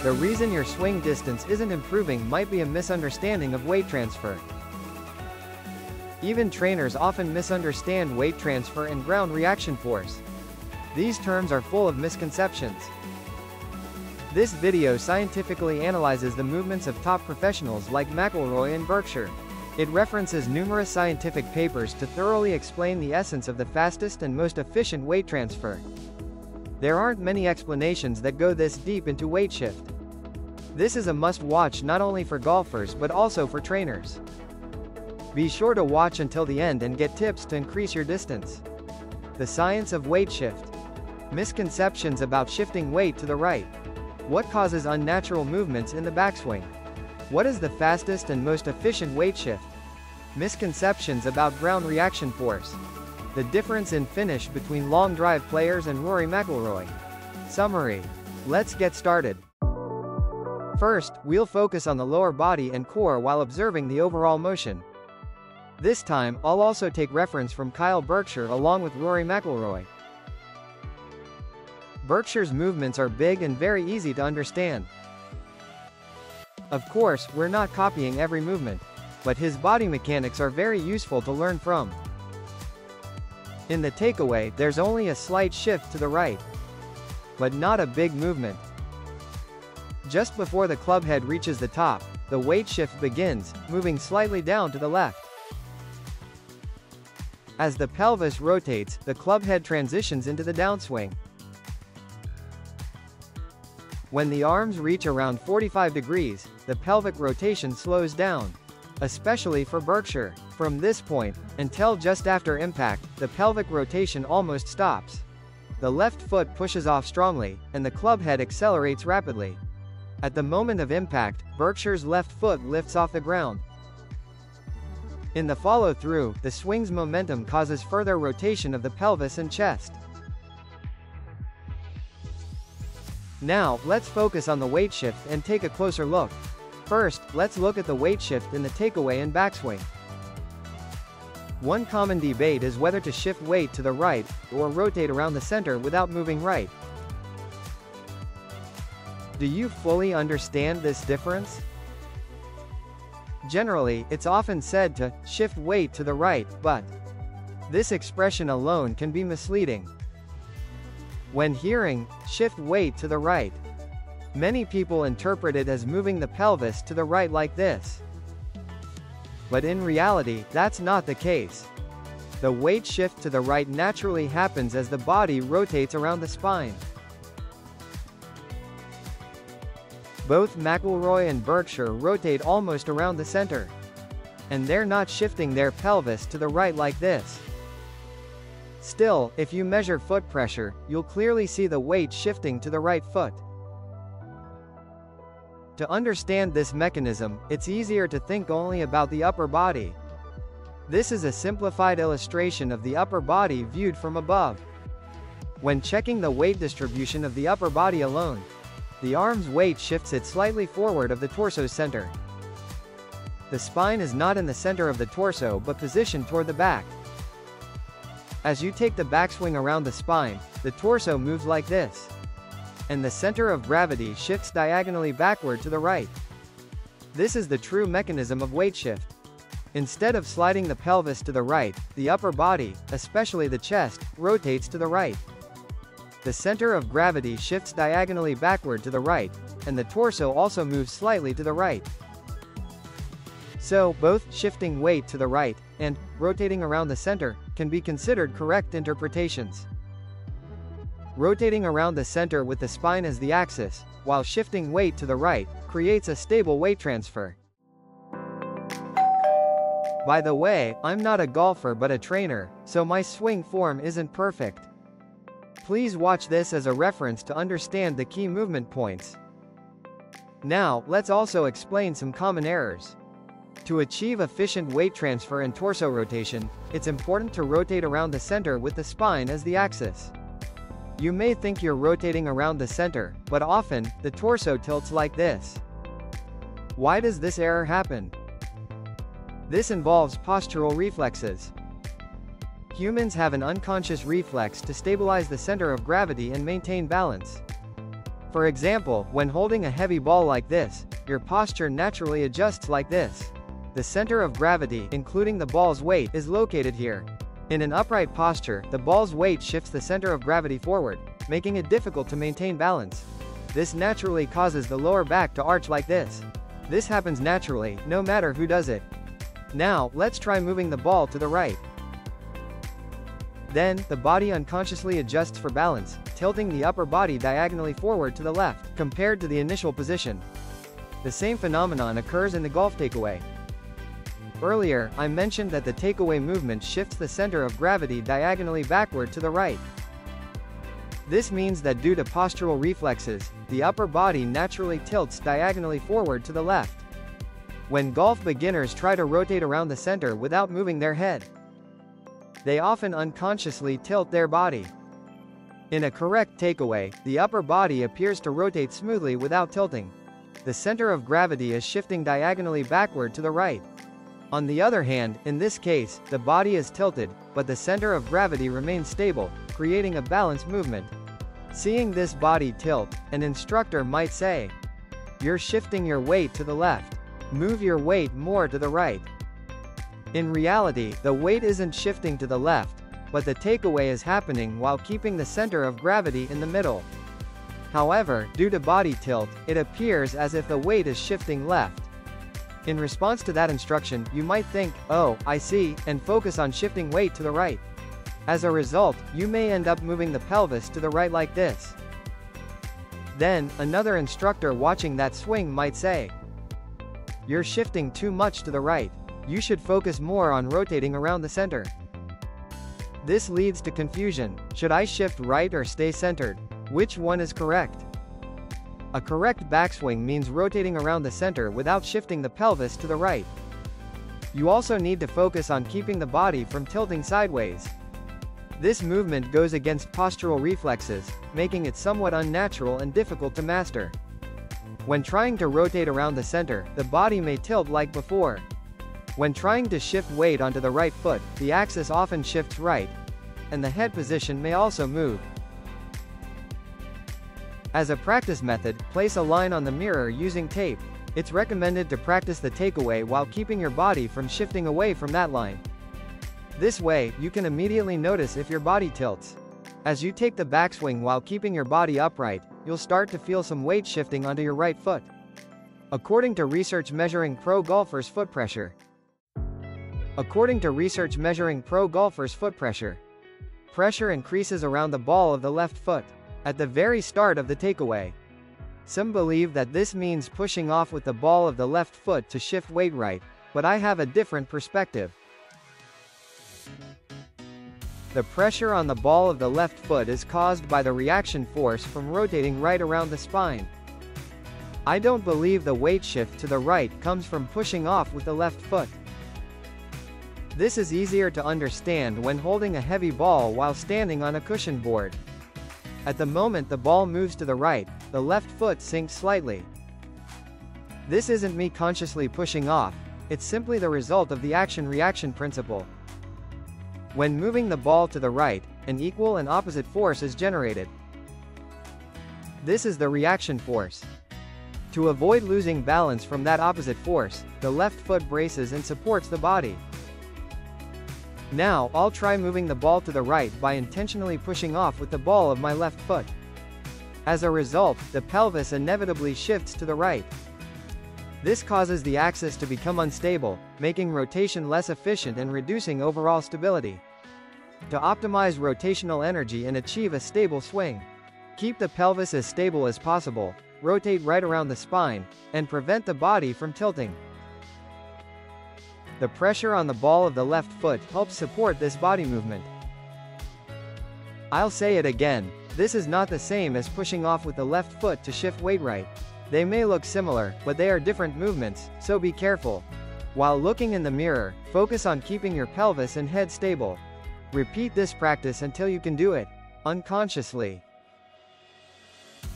The reason your swing distance isn't improving might be a misunderstanding of weight transfer. Even trainers often misunderstand weight transfer and ground reaction force. These terms are full of misconceptions. This video scientifically analyzes the movements of top professionals like McIlroy and Berkshire. It references numerous scientific papers to thoroughly explain the essence of the fastest and most efficient weight transfer. There aren't many explanations that go this deep into weight shift. This is a must-watch not only for golfers but also for trainers. Be sure to watch until the end and get tips to increase your distance. The science of weight shift. Misconceptions about shifting weight to the right. What causes unnatural movements in the backswing? What is the fastest and most efficient weight shift? Misconceptions about ground reaction force. The difference in finish between long drive players and Rory McIlroy. Summary. Let's get started. First, we'll focus on the lower body and core while observing the overall motion. This time, I'll also take reference from Kyle Berkshire along with Rory McIlroy. Berkshire's movements are big and very easy to understand. Of course, we're not copying every movement, but his body mechanics are very useful to learn from. In the takeaway, there's only a slight shift to the right, but not a big movement. Just before the club head reaches the top, the weight shift begins, moving slightly down to the left. As the pelvis rotates, the club head transitions into the downswing. When the arms reach around 45 degrees, the pelvic rotation slows down, especially for Berkshire. From this point, until just after impact, the pelvic rotation almost stops. The left foot pushes off strongly, and the club head accelerates rapidly. At the moment of impact, Berkshire's left foot lifts off the ground. In the follow-through, the swing's momentum causes further rotation of the pelvis and chest. Now, let's focus on the weight shift and take a closer look. First, let's look at the weight shift in the takeaway and backswing. One common debate is whether to shift weight to the right, or rotate around the center without moving right. Do you fully understand this difference? Generally, it's often said to shift weight to the right, but this expression alone can be misleading. When hearing, shift weight to the right, many people interpret it as moving the pelvis to the right like this. But in reality, that's not the case. The weight shift to the right naturally happens as the body rotates around the spine. Both McIlroy and Berkshire rotate almost around the center. And they're not shifting their pelvis to the right like this. Still, if you measure foot pressure, you'll clearly see the weight shifting to the right foot. To understand this mechanism, it's easier to think only about the upper body. This is a simplified illustration of the upper body viewed from above. When checking the weight distribution of the upper body alone, the arm's weight shifts it slightly forward of the torso's center. The spine is not in the center of the torso but positioned toward the back. As you take the backswing around the spine, the torso moves like this. And the center of gravity shifts diagonally backward to the right. This is the true mechanism of weight shift. Instead of sliding the pelvis to the right, the upper body, especially the chest, rotates to the right. The center of gravity shifts diagonally backward to the right, and the torso also moves slightly to the right. So, both shifting weight to the right and rotating around the center can be considered correct interpretations. Rotating around the center with the spine as the axis, while shifting weight to the right, creates a stable weight transfer. By the way, I'm not a golfer but a trainer, so my swing form isn't perfect. Please watch this as a reference to understand the key movement points. Now, let's also explain some common errors. To achieve efficient weight transfer and torso rotation, it's important to rotate around the center with the spine as the axis. You may think you're rotating around the center, but often, the torso tilts like this. Why does this error happen? This involves postural reflexes. Humans have an unconscious reflex to stabilize the center of gravity and maintain balance. For example, when holding a heavy ball like this, your posture naturally adjusts like this. The center of gravity, including the ball's weight, is located here. In an upright posture, the ball's weight shifts the center of gravity forward, making it difficult to maintain balance. This naturally causes the lower back to arch like this. This happens naturally, no matter who does it. Now, let's try moving the ball to the right. Then, the body unconsciously adjusts for balance, tilting the upper body diagonally forward to the left, compared to the initial position. The same phenomenon occurs in the golf takeaway. Earlier, I mentioned that the takeaway movement shifts the center of gravity diagonally backward to the right. This means that due to postural reflexes, the upper body naturally tilts diagonally forward to the left. When golf beginners try to rotate around the center without moving their head, they often unconsciously tilt their body. In a correct takeaway, the upper body appears to rotate smoothly without tilting. The center of gravity is shifting diagonally backward to the right. On the other hand, in this case, the body is tilted, but the center of gravity remains stable, creating a balanced movement. Seeing this body tilt, an instructor might say, "You're shifting your weight to the left. Move your weight more to the right." In reality, the weight isn't shifting to the left, but the takeaway is happening while keeping the center of gravity in the middle. However, due to body tilt, it appears as if the weight is shifting left. In response to that instruction, you might think, "Oh, I see," and focus on shifting weight to the right. As a result, you may end up moving the pelvis to the right like this. Then, another instructor watching that swing might say, "You're shifting too much to the right. You should focus more on rotating around the center." This leads to confusion. Should I shift right or stay centered? Which one is correct? A correct backswing means rotating around the center without shifting the pelvis to the right. You also need to focus on keeping the body from tilting sideways. This movement goes against postural reflexes, making it somewhat unnatural and difficult to master. When trying to rotate around the center, the body may tilt like before. When trying to shift weight onto the right foot, the axis often shifts right, and the head position may also move. As a practice method, place a line on the mirror using tape. It's recommended to practice the takeaway while keeping your body from shifting away from that line. This way, you can immediately notice if your body tilts. As you take the backswing while keeping your body upright, you'll start to feel some weight shifting onto your right foot. According to research measuring pro golfers' foot pressure, pressure increases around the ball of the left foot at the very start of the takeaway. Some believe that this means pushing off with the ball of the left foot to shift weight right, but I have a different perspective. The pressure on the ball of the left foot is caused by the reaction force from rotating right around the spine. I don't believe the weight shift to the right comes from pushing off with the left foot. This is easier to understand when holding a heavy ball while standing on a cushion board. At the moment the ball moves to the right, the left foot sinks slightly. This isn't me consciously pushing off, it's simply the result of the action-reaction principle. When moving the ball to the right, an equal and opposite force is generated. This is the reaction force. To avoid losing balance from that opposite force, the left foot braces and supports the body. Now, I'll try moving the ball to the right by intentionally pushing off with the ball of my left foot. As a result, the pelvis inevitably shifts to the right. This causes the axis to become unstable, making rotation less efficient and reducing overall stability. To optimize rotational energy and achieve a stable swing, keep the pelvis as stable as possible, rotate right around the spine, and prevent the body from tilting. The pressure on the ball of the left foot helps support this body movement. I'll say it again, this is not the same as pushing off with the left foot to shift weight right. They may look similar, but they are different movements, so be careful. While looking in the mirror, focus on keeping your pelvis and head stable. Repeat this practice until you can do it unconsciously.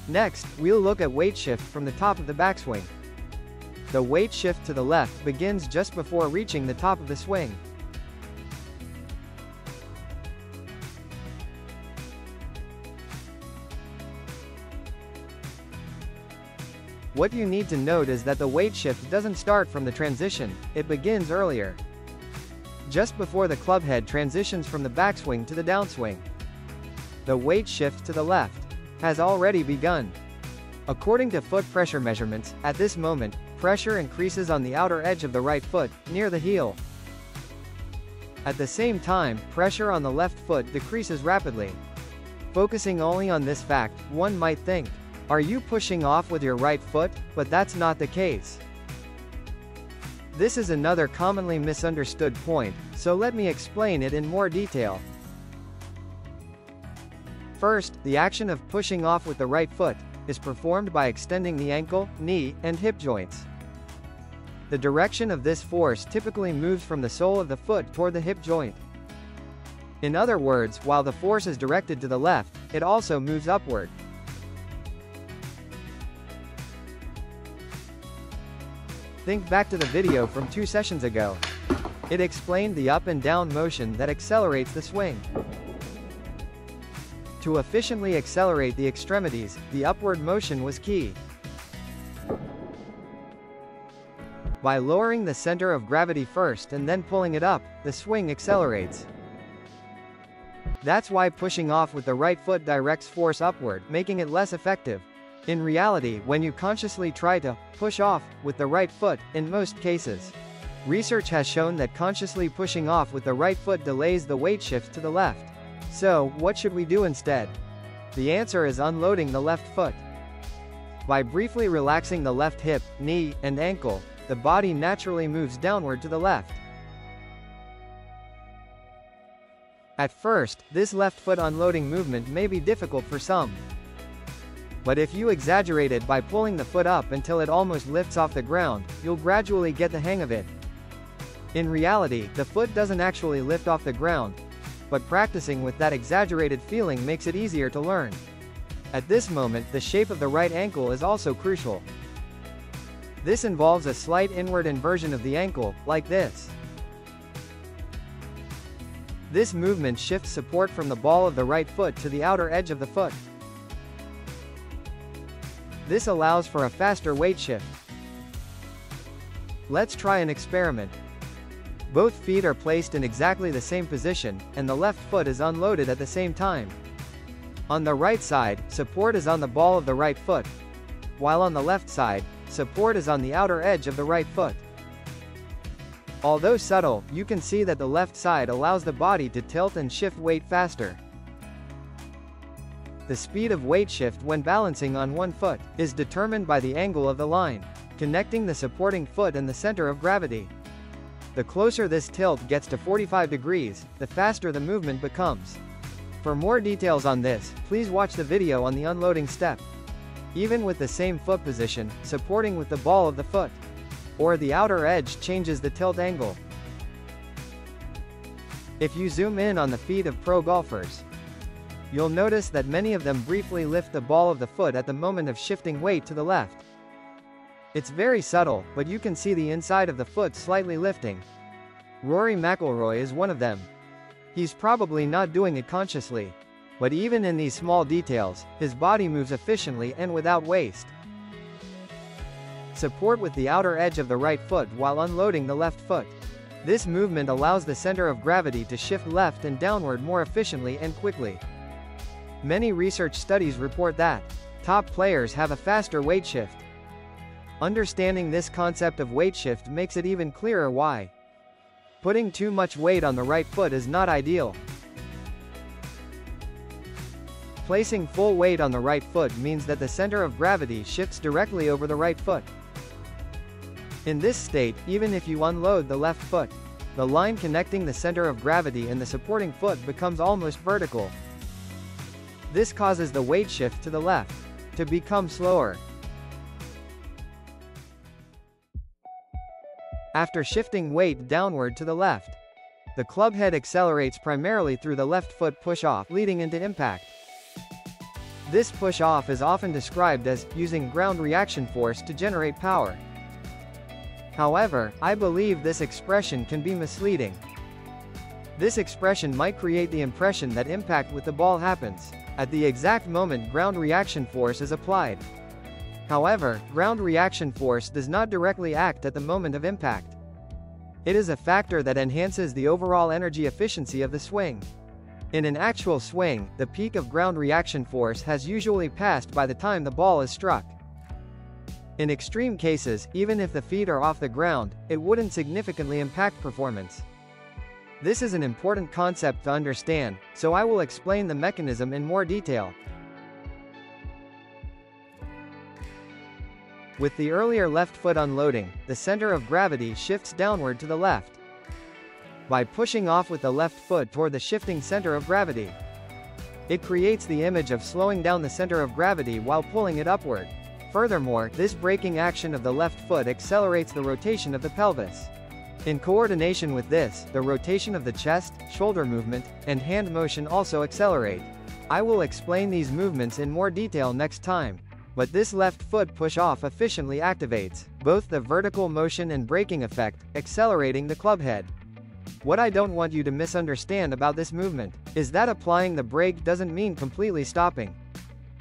Next, we'll look at weight shift from the top of the backswing. The weight shift to the left begins just before reaching the top of the swing. What you need to note is that the weight shift doesn't start from the transition, it begins earlier. Just before the club head transitions from the backswing to the downswing. The weight shift to the left has already begun. According to foot pressure measurements, at this moment, pressure increases on the outer edge of the right foot, near the heel. At the same time, pressure on the left foot decreases rapidly. Focusing only on this fact, one might think, are you pushing off with your right foot? But that's not the case. This is another commonly misunderstood point, so let me explain it in more detail. First, the action of pushing off with the right foot is performed by extending the ankle, knee, and hip joints. The direction of this force typically moves from the sole of the foot toward the hip joint. In other words, while the force is directed to the left, it also moves upward. Think back to the video from 2 sessions ago. It explained the up and down motion that accelerates the swing. To efficiently accelerate the extremities, the upward motion was key. By lowering the center of gravity first and then pulling it up, the swing accelerates. That's why pushing off with the right foot directs force upward, making it less effective. In reality, when you consciously try to push off with the right foot, in most cases, research has shown that consciously pushing off with the right foot delays the weight shift to the left. So, what should we do instead? The answer is unloading the left foot. By briefly relaxing the left hip, knee, and ankle, the body naturally moves downward to the left. At first, this left foot unloading movement may be difficult for some. But if you exaggerate it by pulling the foot up until it almost lifts off the ground, you'll gradually get the hang of it. In reality, the foot doesn't actually lift off the ground, but practicing with that exaggerated feeling makes it easier to learn. At this moment, the shape of the right ankle is also crucial. This involves a slight inward inversion of the ankle, like this. This movement shifts support from the ball of the right foot to the outer edge of the foot. This allows for a faster weight shift. Let's try an experiment. Both feet are placed in exactly the same position, and the left foot is unloaded at the same time. On the right side, support is on the ball of the right foot, while on the left side, support is on the outer edge of the right foot. Although subtle, you can see that the left side allows the body to tilt and shift weight faster. The speed of weight shift when balancing on one foot is determined by the angle of the line connecting the supporting foot and the center of gravity. The closer this tilt gets to 45 degrees, the faster the movement becomes. For more details on this, please watch the video on the unloading step. Even with the same foot position, supporting with the ball of the foot or the outer edge changes the tilt angle. If you zoom in on the feet of pro golfers, you'll notice that many of them briefly lift the ball of the foot at the moment of shifting weight to the left. It's very subtle, but you can see the inside of the foot slightly lifting. Rory McIlroy is one of them. He's probably not doing it consciously. But even in these small details, his body moves efficiently and without waste. Support with the outer edge of the right foot while unloading the left foot. This movement allows the center of gravity to shift left and downward more efficiently and quickly. Many research studies report that top players have a faster weight shift. Understanding this concept of weight shift makes it even clearer why putting too much weight on the right foot is not ideal. Placing full weight on the right foot means that the center of gravity shifts directly over the right foot. In this state, even if you unload the left foot, the line connecting the center of gravity and the supporting foot becomes almost vertical. This causes the weight shift to the left to become slower. After shifting weight downward to the left, the club head accelerates primarily through the left foot push-off leading into impact. This push-off is often described as using ground reaction force to generate power. However, I believe this expression can be misleading. This expression might create the impression that impact with the ball happens at the exact moment ground reaction force is applied. However, ground reaction force does not directly act at the moment of impact. It is a factor that enhances the overall energy efficiency of the swing. In an actual swing, the peak of ground reaction force has usually passed by the time the ball is struck. In extreme cases, even if the feet are off the ground, it wouldn't significantly impact performance. This is an important concept to understand, so I will explain the mechanism in more detail. With the earlier left foot unloading, the center of gravity shifts downward to the left. By pushing off with the left foot toward the shifting center of gravity, it creates the image of slowing down the center of gravity while pulling it upward. Furthermore, this braking action of the left foot accelerates the rotation of the pelvis. In coordination with this, the rotation of the chest, shoulder movement, and hand motion also accelerate. I will explain these movements in more detail next time. But this left foot push-off efficiently activates both the vertical motion and braking effect, accelerating the club head. What I don't want you to misunderstand about this movement is that applying the brake doesn't mean completely stopping.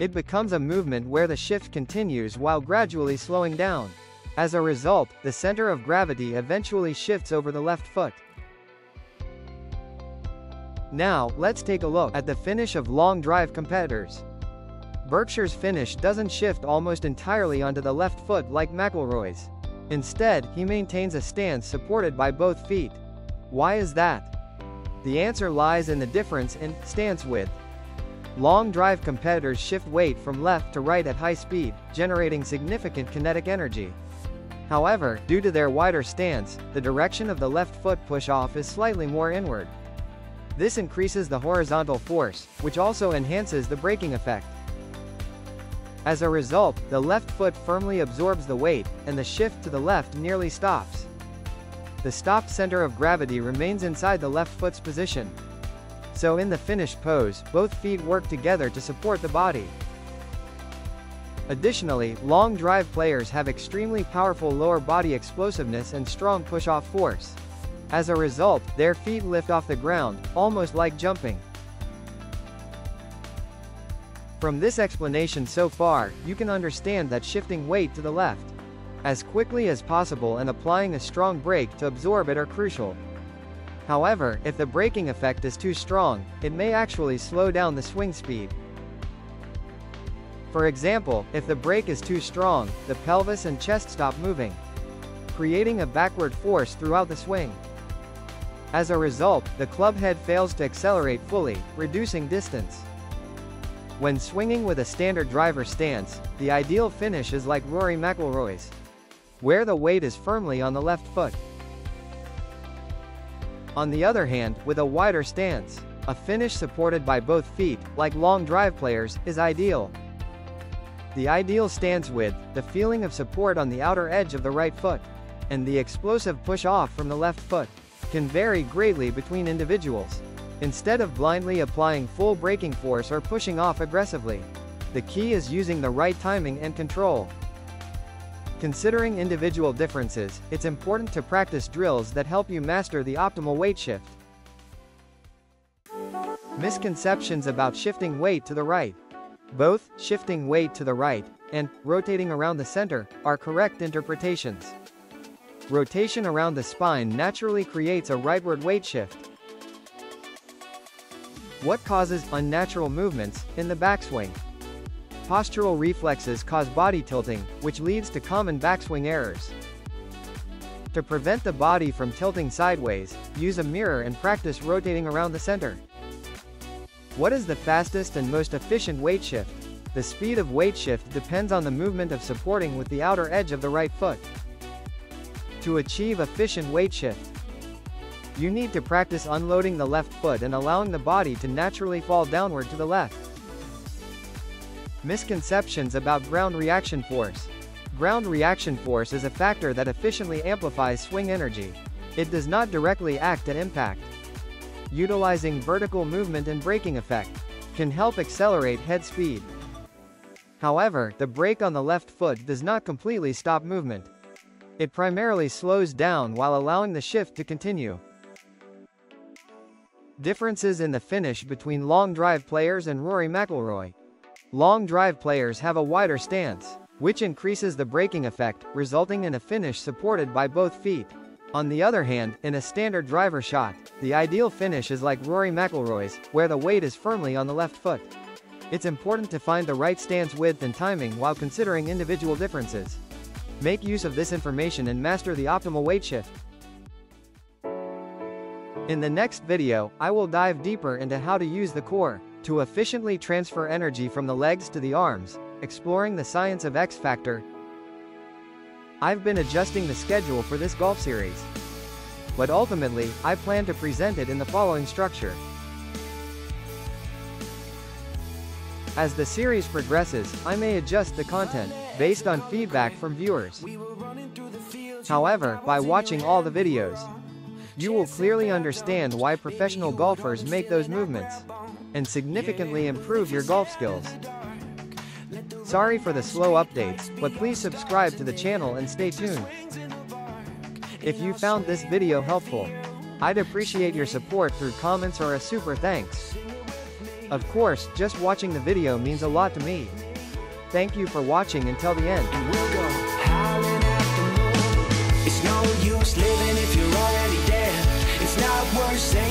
It becomes a movement where the shift continues while gradually slowing down. As a result, the center of gravity eventually shifts over the left foot. Now, let's take a look at the finish of long drive competitors. Berkshire's finish doesn't shift almost entirely onto the left foot like McIlroy's. Instead, he maintains a stance supported by both feet. Why is that? The answer lies in the difference in stance width. Long drive competitors shift weight from left to right at high speed, generating significant kinetic energy. However, due to their wider stance, the direction of the left foot push-off is slightly more inward. This increases the horizontal force, which also enhances the braking effect. As a result, the left foot firmly absorbs the weight, and the shift to the left nearly stops. The stopped center of gravity remains inside the left foot's position. So in the finished pose, both feet work together to support the body. Additionally, long drive players have extremely powerful lower body explosiveness and strong push-off force. As a result, their feet lift off the ground, almost like jumping. From this explanation so far, you can understand that shifting weight to the left as quickly as possible and applying a strong brake to absorb it are crucial. However, if the braking effect is too strong, it may actually slow down the swing speed. For example, if the brake is too strong, the pelvis and chest stop moving, creating a backward force throughout the swing. As a result, the club head fails to accelerate fully, reducing distance. When swinging with a standard driver stance, the ideal finish is like Rory McIlroy's, where the weight is firmly on the left foot. On the other hand, with a wider stance, a finish supported by both feet, like long drive players, is ideal. The ideal stance width, the feeling of support on the outer edge of the right foot, and the explosive push-off from the left foot, can vary greatly between individuals. Instead of blindly applying full braking force or pushing off aggressively, the key is using the right timing and control. Considering individual differences, it's important to practice drills that help you master the optimal weight shift. Misconceptions about shifting weight to the right. Both shifting weight to the right and rotating around the center are correct interpretations. Rotation around the spine naturally creates a rightward weight shift. What causes unnatural movements in the backswing? Postural reflexes cause body tilting, which leads to common backswing errors. To prevent the body from tilting sideways, use a mirror and practice rotating around the center. What is the fastest and most efficient weight shift? The speed of weight shift depends on the movement of supporting with the outer edge of the right foot. To achieve efficient weight shift, you need to practice unloading the left foot and allowing the body to naturally fall downward to the left. Misconceptions about ground reaction force. Ground reaction force is a factor that efficiently amplifies swing energy. It does not directly act at impact. Utilizing vertical movement and braking effect can help accelerate head speed. However, the brake on the left foot does not completely stop movement. It primarily slows down while allowing the shift to continue. Differences in the finish between long drive players and Rory McIlroy. Long drive players have a wider stance. which increases the braking effect, resulting in a finish supported by both feet. On the other hand, in a standard driver shot, the ideal finish is like Rory McIlroy's, where the weight is firmly on the left foot. It's important to find the right stance width and timing while considering individual differences. Make use of this information and master the optimal weight shift. In the next video, I will dive deeper into how to use the core to efficiently transfer energy from the legs to the arms, exploring the science of X Factor. I've been adjusting the schedule for this golf series, but ultimately, I plan to present it in the following structure. As the series progresses, I may adjust the content based on feedback from viewers. However, by watching all the videos, you will clearly understand why professional golfers make those movements and significantly improve your golf skills. Sorry for the slow updates, but please subscribe to the channel and stay tuned. If you found this video helpful, I'd appreciate your support through comments or a super thanks. Of course, just watching the video means a lot to me. Thank you for watching until the end. It's no use living if you're already dead. It's not worth saying.